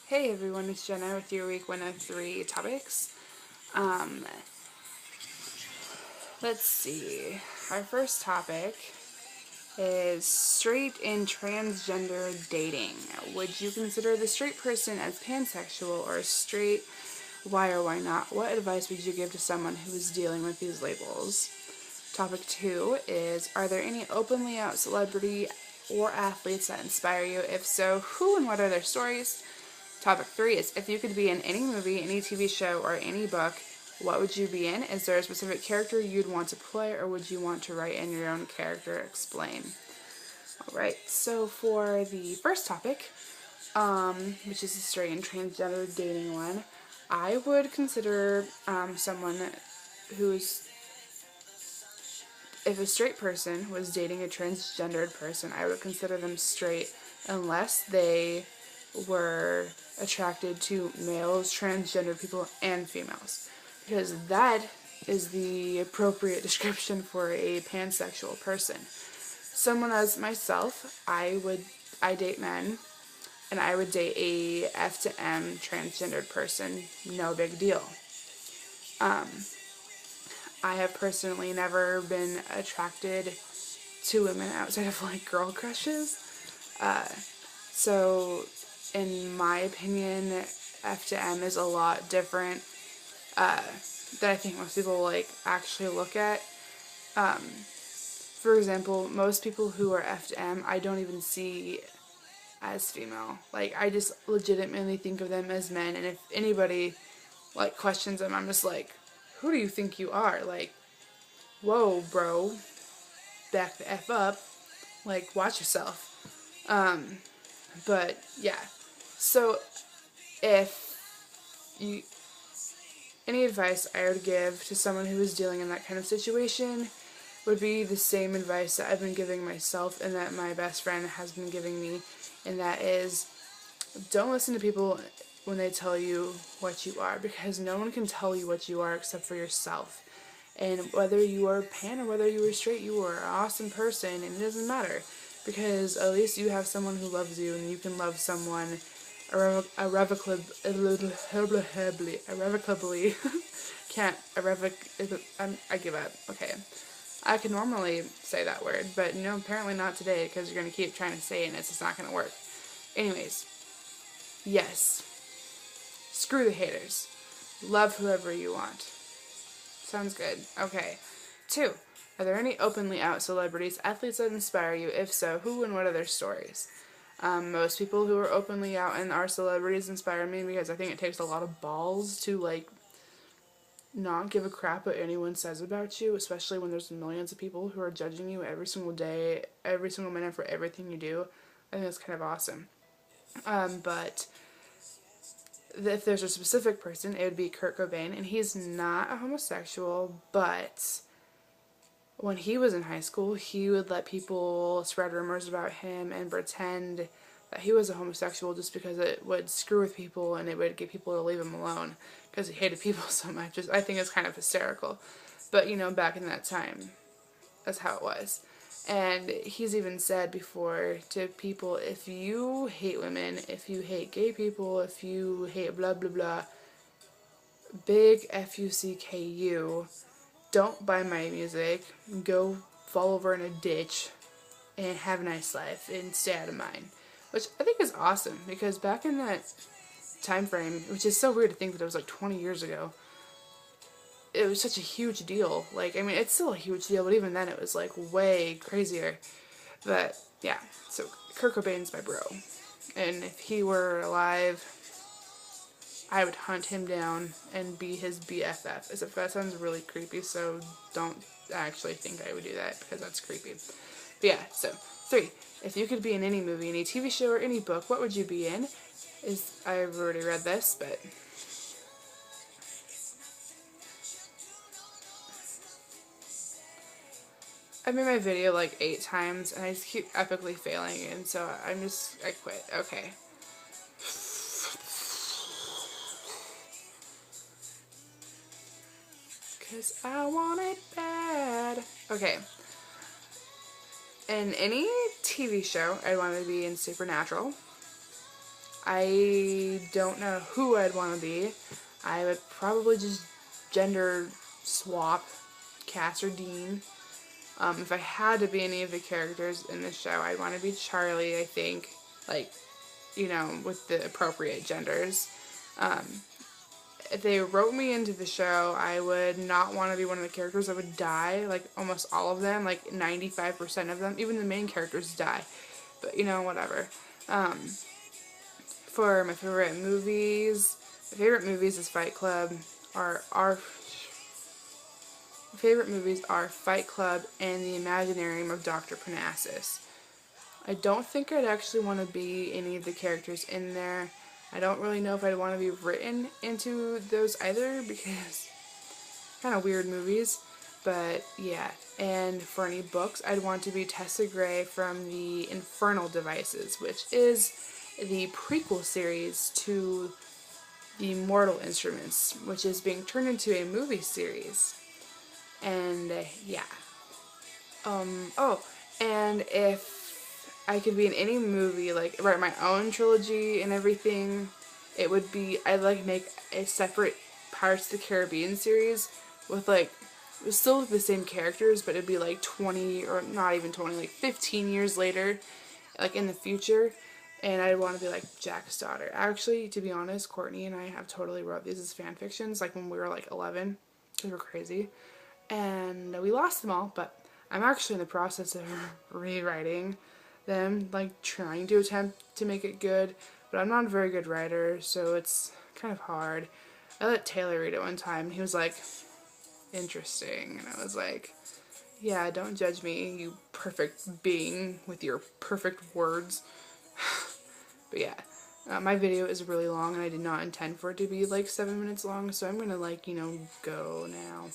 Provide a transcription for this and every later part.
Hey everyone, it's Jenna with your week 103 topics. Um, let's see. Our first topic is straight and transgender dating. Would you consider the straight person as pansexual or straight? Why or why not? What advice would you give to someone who is dealing with these labels? Topic 2 is, are there any openly out celebrity or athletes that inspire you? If so, who and what are their stories? Topic 3 is, if you could be in any movie, any TV show, or any book, what would you be in? Is there a specific character you'd want to play, or would you want to write in your own character? Explain. Alright, so for the first topic, which is the straight and transgender dating one, I would consider someone who's, if a straight person was dating a transgendered person, I would consider them straight unless they were attracted to males, transgender people, and females. Because that is the appropriate description for a pansexual person. Someone as myself, I date men, and I would date a F to M transgendered person, no big deal. I have personally never been attracted to women outside of like girl crushes. So in my opinion, F to M is a lot different that I think most people like actually look at. For example, most people who are F to M, I don't even see as female. Like, I just legitimately think of them as men, and if anybody like questions them, I'm just like, who do you think you are? Like, whoa, bro, back the F up. Like, watch yourself. But yeah, so if you, any advice I would give to someone who is dealing in that kind of situation would be the same advice that I've been giving myself and that my best friend has been giving me, and that is, don't listen to people when they tell you what you are, because no one can tell you what you are except for yourself. And whether you are pan or whether you are straight, you are an awesome person, and it doesn't matter, because at least you have someone who loves you, and you can love someone irrevocably I give up. Okay. I can normally say that word, but apparently not today, because you're going to keep trying to say it and it's just not going to work. Anyways, yes. Screw the haters. Love whoever you want. Sounds good. Okay. 2. Are there any openly out celebrities, athletes that inspire you? If so, who and what are their stories? Most people who are openly out and are celebrities inspire me, because I think it takes a lot of balls to, like, not give a crap what anyone says about you, especially when there's millions of people who are judging you every single day, every single minute for everything you do. I think that's kind of awesome. But if there's a specific person, it would be Kurt Cobain, and he's not a homosexual, but when he was in high school, he would let people spread rumors about him and pretend that he was a homosexual just because it would screw with people and it would get people to leave him alone because he hated people so much. I think it's kind of hysterical. But, back in that time, that's how it was. And he's even said before to people, if you hate women, if you hate gay people, if you hate blah blah blah, big F-U-C-K-U, don't buy my music, go fall over in a ditch, and have a nice life, and stay out of mine. Which I think is awesome, because back in that time frame, which is so weird to think that it was like 20 years ago, it was such a huge deal. Like, I mean, it's still a huge deal, but even then it was like way crazier. But yeah, so Kurt Cobain's my bro. And if he were alive, I would hunt him down and be his BFF. As if that sounds really creepy, so don't actually think I would do that, because that's creepy. But yeah, so 3. If you could be in any movie, any TV show, or any book, what would you be in? I've already read this, but I've made my video like 8 times, and I just keep epically failing, and so I quit. Okay. Because I want it bad. Okay. In any TV show, I'd want to be in Supernatural. I don't know who I'd want to be. I would probably just gender swap Cass or Dean. If I had to be any of the characters in the show, I'd want to be Charlie, I think. Like, you know, with the appropriate genders. If they wrote me into the show, I would not want to be one of the characters. I would die, like almost all of them, like 95% of them. Even the main characters die. But, you know, whatever. For my favorite movies is Fight Club. My favorite movies are Fight Club and The Imaginarium of Dr. Parnassus. I don't think I'd actually want to be any of the characters in there. I don't really know if I'd want to be written into those either, because kind of weird movies. But yeah, and for any books, I'd want to be Tessa Gray from the Infernal Devices, which is the prequel series to the Mortal Instruments, which is being turned into a movie series. And yeah. And if I could be in any movie, like write my own trilogy and everything, it would be, I'd like make a separate Pirates of the Caribbean series with like, still with the same characters, but it'd be like 20, or not even 20, like 15 years later, like in the future, and I'd want to be like Jack's daughter. Actually, to be honest, Courtney and I have totally wrote these as fan fictions, like when we were like 11, because we're crazy, and we lost them all, but I'm actually in the process of rewriting them, like trying to attempt to make it good, but I'm not a very good writer, so it's kind of hard. I let Taylor read it one time, and he was like, interesting, and I was like, yeah, don't judge me, you perfect being with your perfect words. But yeah, my video is really long, and I did not intend for it to be like 7 minutes long, so I'm gonna like, you know, go now.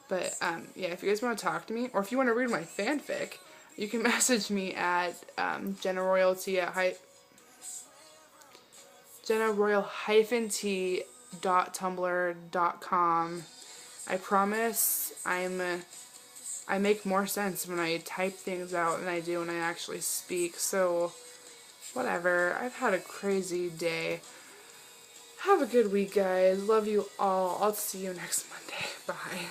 But yeah, if you guys want to talk to me, or if you want to read my fanfic, you can message me at jennaroyal-t.tumblr.com. I promise I make more sense when I type things out than I do when I actually speak, so whatever. I've had a crazy day. Have a good week, guys. Love you all. I'll see you next Monday. Bye.